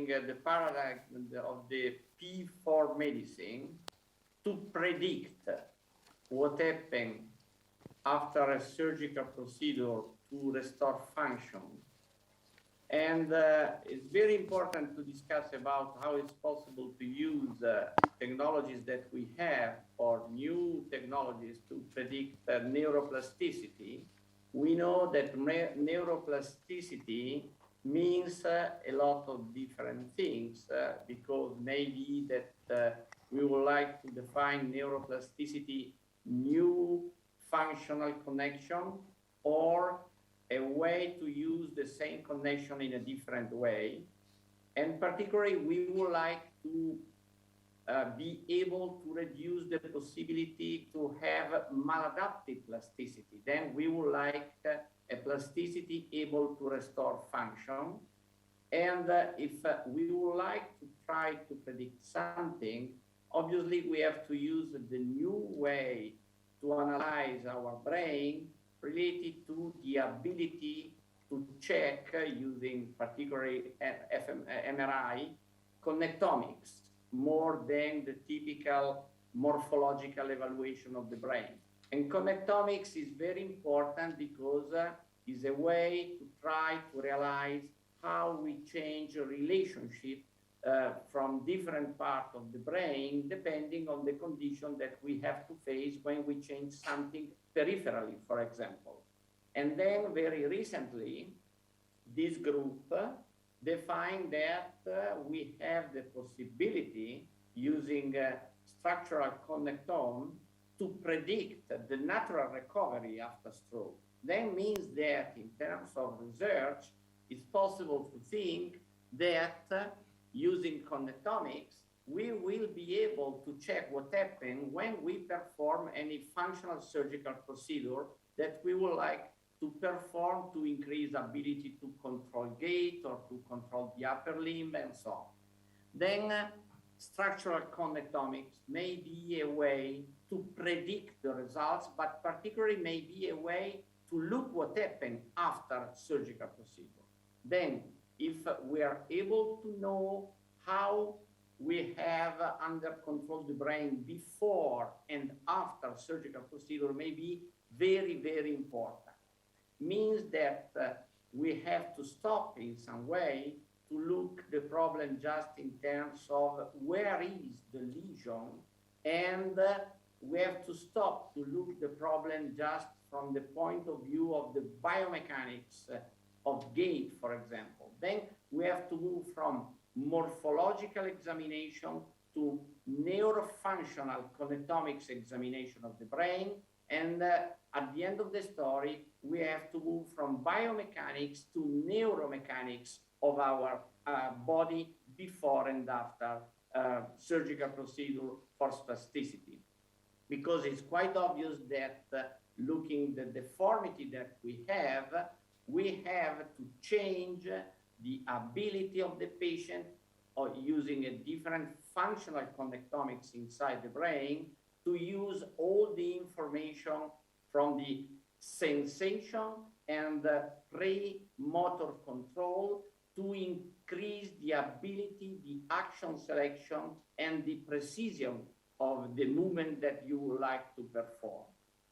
using the paradigm of the P4 medicine to predict what happens after a surgical procedure to restore function. And it's very important to discuss about how it's possible to use technologies that we have or new technologies to predict neuroplasticity. We know that neuroplasticity means a lot of different things because maybe that we would like to define neuroplasticity, new functional connection, or a way to use the same connection in a different way. And particularly, we would like to be able to reduce the possibility to have maladaptive plasticity. Then we would like a plasticity able to restore function. And if we would like to try to predict something, obviously we have to use the new way to analyze our brain related to the ability to check using particularly MRI connectomics more than the typical morphological evaluation of the brain. And connectomics is very important because it's a way to try to realize how we change a relationship from different parts of the brain depending on the condition that we have to face when we change something peripherally, for example. And then very recently, this group defined that we have the possibility using structural connectome to predict the natural recovery after stroke. That means that in terms of research, it's possible to think that using connectomics, we will be able to check what happened when we perform any functional surgical procedure that we would like to perform to increase ability to control gait or to control the upper limb and so on. Then structural connectomics may be a way to predict the results, but particularly may be a way to look what happened after surgical procedure. Then if we are able to know how we have under control the brain before and after surgical procedure may be very, very important. Means that we have to stop in some way to look the problem just in terms of where is the lesion, and we have to stop to look the problem just from the point of view of the biomechanics of gait, for example. Then we have to move from morphological examination to neurofunctional connectomics examination of the brain. And at the end of the story, we have to move from biomechanics to neuromechanics of our body before and after surgical procedure for spasticity. Because it's quite obvious that looking at the deformity that we have to change the ability of the patient or using a different functional connectomics inside the brain to use all the information from the sensation and pre-motor control to increase the ability, the action selection, and the precision of the movement that you would like to perform.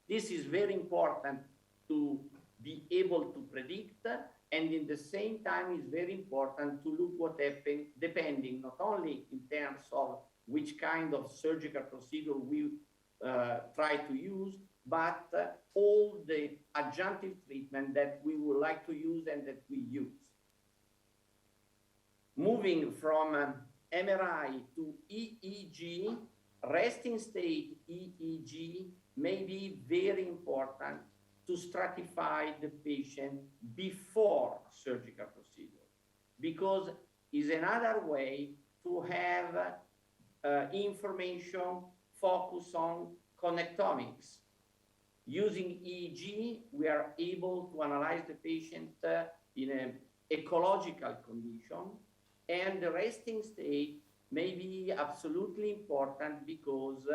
This is very important to be able to predict, and in the same time it's very important to look what happened depending not only in terms of which kind of surgical procedure we try to use, but all the adjunctive treatment that we would like to use and that we use. Moving from MRI to EEG, resting state EEG may be very important to stratify the patient before surgical procedure, because it's another way to have information focus on connectomics. Using EEG, we are able to analyze the patient in an ecological condition, and the resting state may be absolutely important because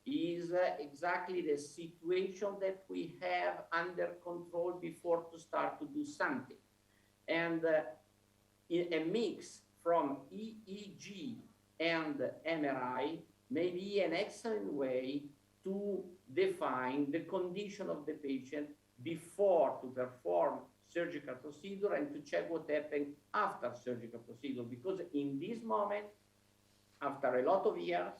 is exactly the situation that we have under control before to start to do something. And a mix from EEG EEG and MRI may be an excellent way to define the condition of the patient before to perform surgical procedure and to check what happened after surgical procedure. Because in this moment, after a lot of years,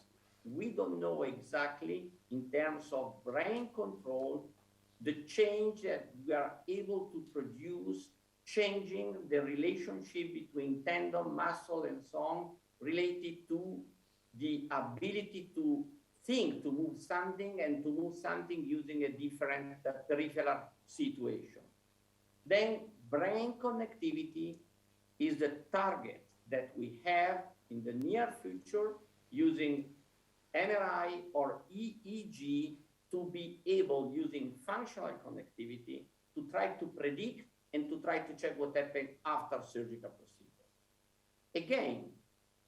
we don't know exactly in terms of brain control, the change that we are able to produce, changing the relationship between tendon, muscle, and so on, related to the ability to think, to move something, and to move something using a different peripheral situation. Then brain connectivity is the target that we have in the near future using MRI or EEG to be able, using functional connectivity, to try to predict and to try to check what happened after surgical procedure. Again,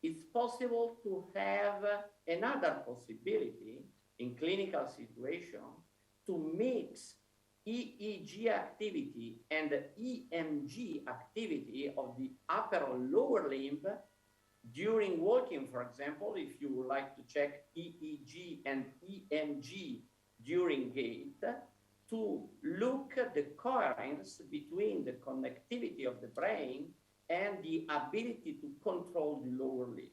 it's possible to have another possibility in clinical situation to mix EEG activity and EMG activity of the upper or lower limb during walking. For example, if you would like to check EEG and EMG during gait, to look at the coherence between the connectivity of the brain and the ability to control the lower limb.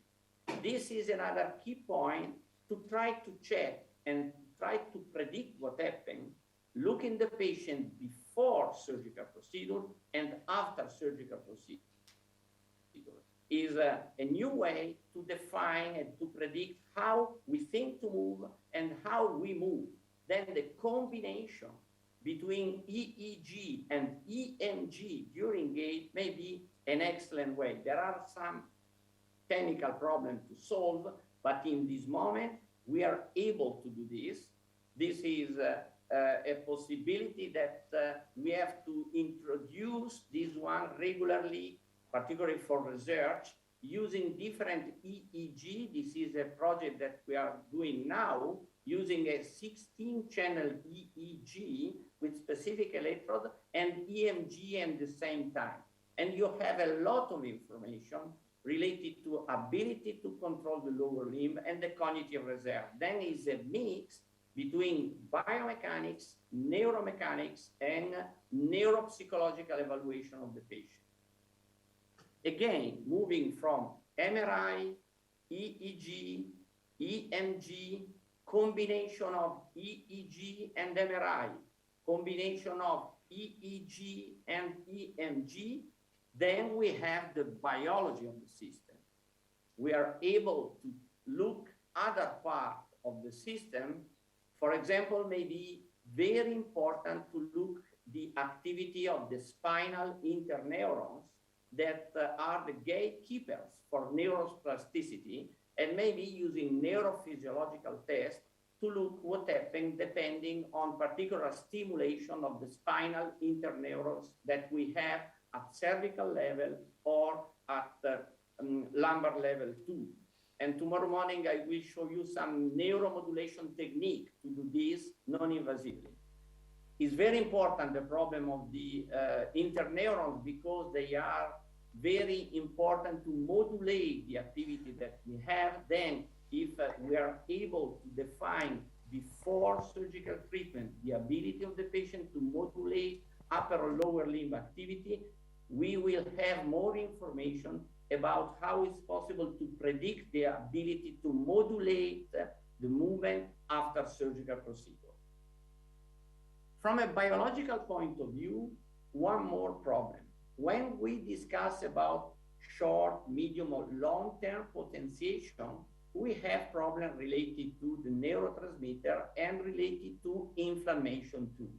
This is another key point to try to check and try to predict what happened, looking the patient before surgical procedure and after surgical procedure. Is a new way to define and to predict how we think to move and how we move. Then the combination between EEG and EMG during gait may be an excellent way. There are some technical problems to solve, but in this moment, we are able to do this. This is a possibility that we have to introduce this one regularly, particularly for research, using different EEG. This is a project that we are doing now, using a 16-channel EEG with specific electrode and EMG at the same time. And you have a lot of information related to ability to control the lower limb and the cognitive reserve. Then is a mix between biomechanics, neuromechanics, and neuropsychological evaluation of the patient. Again, moving from MRI, EEG, EMG, combination of EEG and MRI, combination of EEG and EMG, then we have the biology of the system. We are able to look other part of the system. For example, maybe very important to look the activity of the spinal interneurons that are the gatekeepers for neuroplasticity, and maybe using neurophysiological tests to look what happened depending on particular stimulation of the spinal interneurons that we have at cervical level or at the lumbar level too. And tomorrow morning, I will show you some neuromodulation technique to do this non-invasively. It's very important, the problem of the interneurons, because they are very important to modulate the activity that we have. Then, if we are able to define before surgical treatment the ability of the patient to modulate upper or lower limb activity, we will have more information about how it's possible to predict the ability to modulate the movement after surgical procedure. From a biological point of view, one more problem. When we discuss about short, medium, or long-term potentiation, we have problems related to the neurotransmitter and related to inflammation too.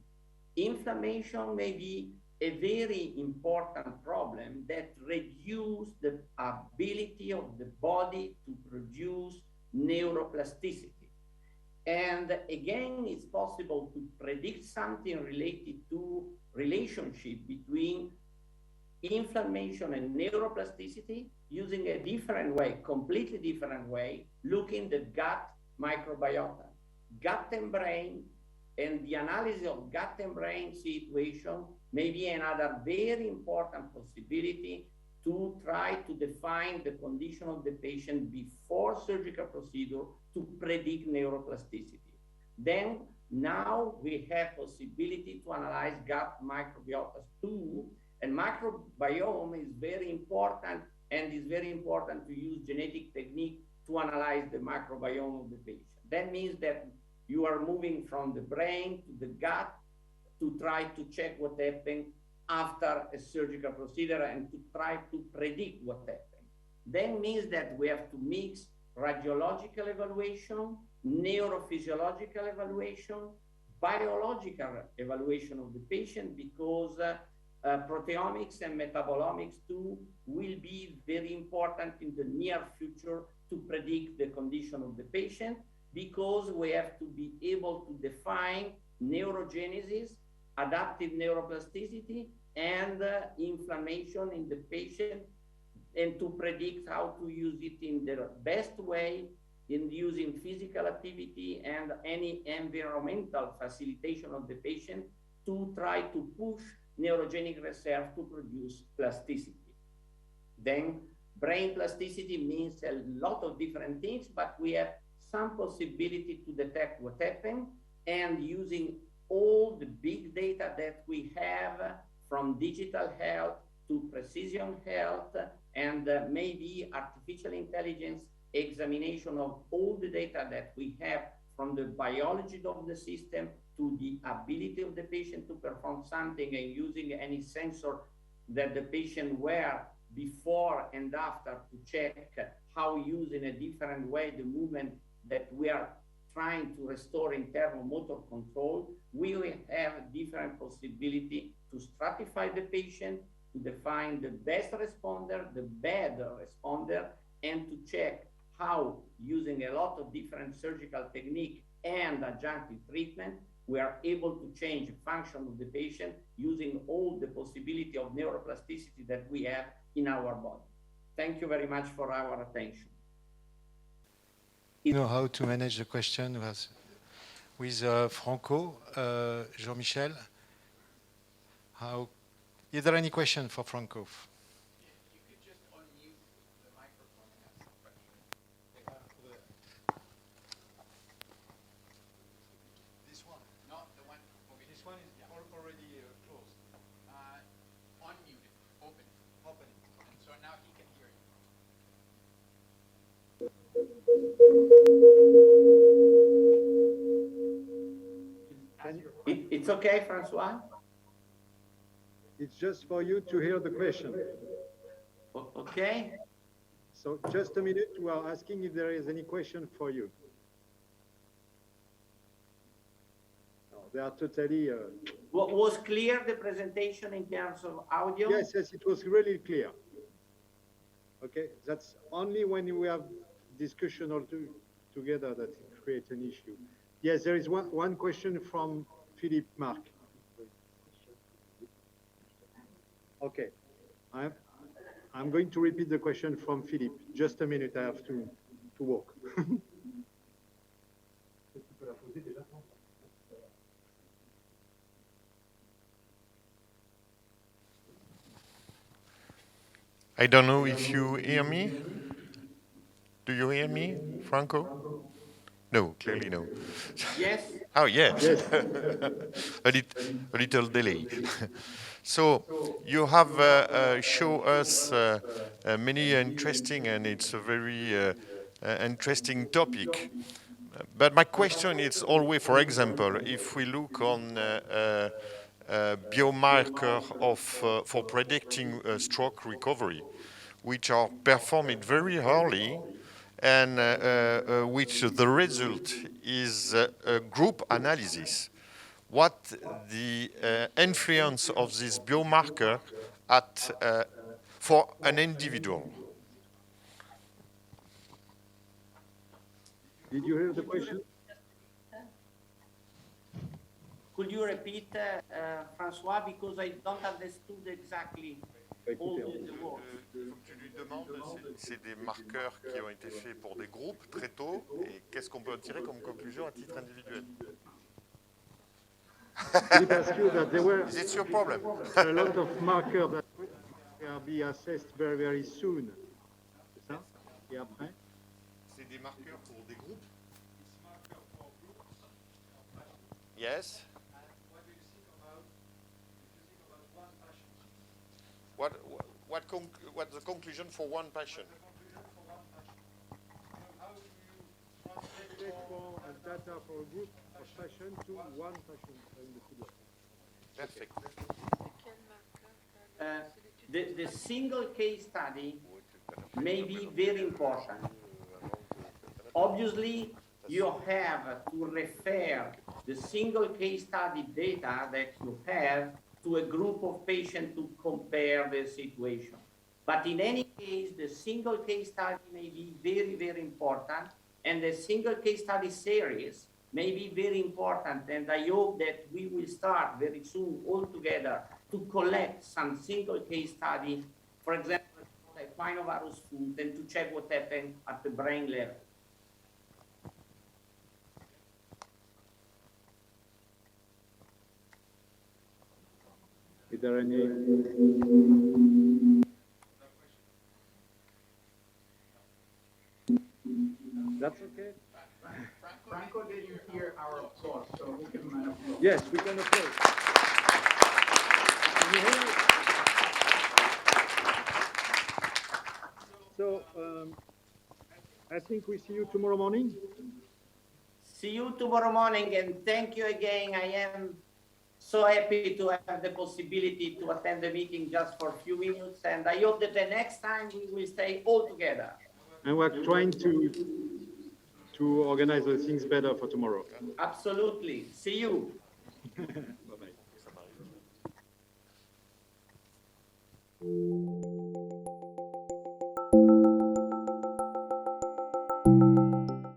Inflammation may be a very important problem that reduces the ability of the body to produce neuroplasticity. And again, it's possible to predict something related to relationship between inflammation and neuroplasticity using a different way, completely different way, looking at the gut microbiota. Gut and brain, and the analysis of gut and brain situation may be another very important possibility to try to define the condition of the patient before surgical procedure to predict neuroplasticity. Then now we have possibility to analyze gut microbiota too, and microbiome is very important, and it's very important to use genetic technique to analyze the microbiome of the patient. That means that you are moving from the brain to the gut to try to check what happened after a surgical procedure and to try to predict what happened. That means that we have to mix radiological evaluation, neurophysiological evaluation, biological evaluation of the patient, because proteomics and metabolomics too will be very important in the near future to predict the condition of the patient, because we have to be able to define neurogenesis, adaptive neuroplasticity, and inflammation in the patient, and to predict how to use it in the best way in using physical activity and any environmental facilitation of the patient to try to push neurogenic reserve to produce plasticity. Then brain plasticity means a lot of different things, but we have some possibility to detect what happened, and using all the big data that we have from digital health to precision health and maybe artificial intelligence examination of all the data that we have from the biology of the system to the ability of the patient to perform something, and using any sensor that the patient wear before and after to check how use in a different way the movement that we are trying to restore in terms of motor control. We will have different possibility to stratify the patient, to define the best responder, the bad responder, and to check how, using a lot of different surgical technique and adjunctive treatment, we are able to change the function of the patient using all the possibility of neuroplasticity that we have in our body. Thank you very much for our attention. You know how to manage the question with Franco, Jean-Michel. Is there any question for Franco? You could just unmute the microphone and ask the question. This one? No, the one over This one is already closed. Unmute it, open it. Open it. And so now he can hear you. It's okay, Francois? It's just for you to hear the question. Okay. So just a minute, we are asking if there is any question for you. No, they are totally... Was clear the presentation in terms of audio? Yes, yes, it was really clear. Okay, that's only when we have discussion all together that it creates an issue. Yes, there is one question from Philippe Marc. Okay, I'm going to repeat the question from Philippe. Just a minute, I have to walk. I don't know if you hear me. Do you hear me, Franco? No, clearly no. Yes. Oh, yes. Yes. a little delay. So you have shown us many interesting, and it's a very interesting topic. But my question is always, for example, if we look on biomarker for predicting stroke recovery, which are performed very early, and which the result is a group analysis. What the influence of this biomarker for an individual? Did you hear the question? Could you repeat, Francois, because I don't understood exactly all the words. Tu lui demandes, c'est des marqueurs qui ont été faits pour des groupes très tôt, et qu'est-ce qu'on peut en tirer comme conclusion à titre individuel? Did ask you that there were Is it your problem? a lot of markers that be assessed very, very soon. C'est ça? Et après? C'est des marqueurs pour des groupes. Yes. What's the conclusion for one patient? Take for data for a group of patients to one patient in the field. Perfect. The single case study may be very important. Obviously, you have to refer the single case study data that you have to a group of patients to compare the situation. But in any case, the single case study may be very, very important, and the single case study series may be very important, and I hope that we will start very soon all together to collect some single case study, for example, like rhinovirus food, and to check what happened at the brain level. Is there any? That's okay. Franco didn't hear our applause, so we can applaud. Yes, we can applaud. Can you hear me? So, I think we see you tomorrow morning. See you tomorrow morning, and thank you again. I am so happy to have the possibility to attend the meeting just for a few minutes, and I hope that the next time we will stay all together. And we're trying to organize the things better for tomorrow. Absolutely. See you.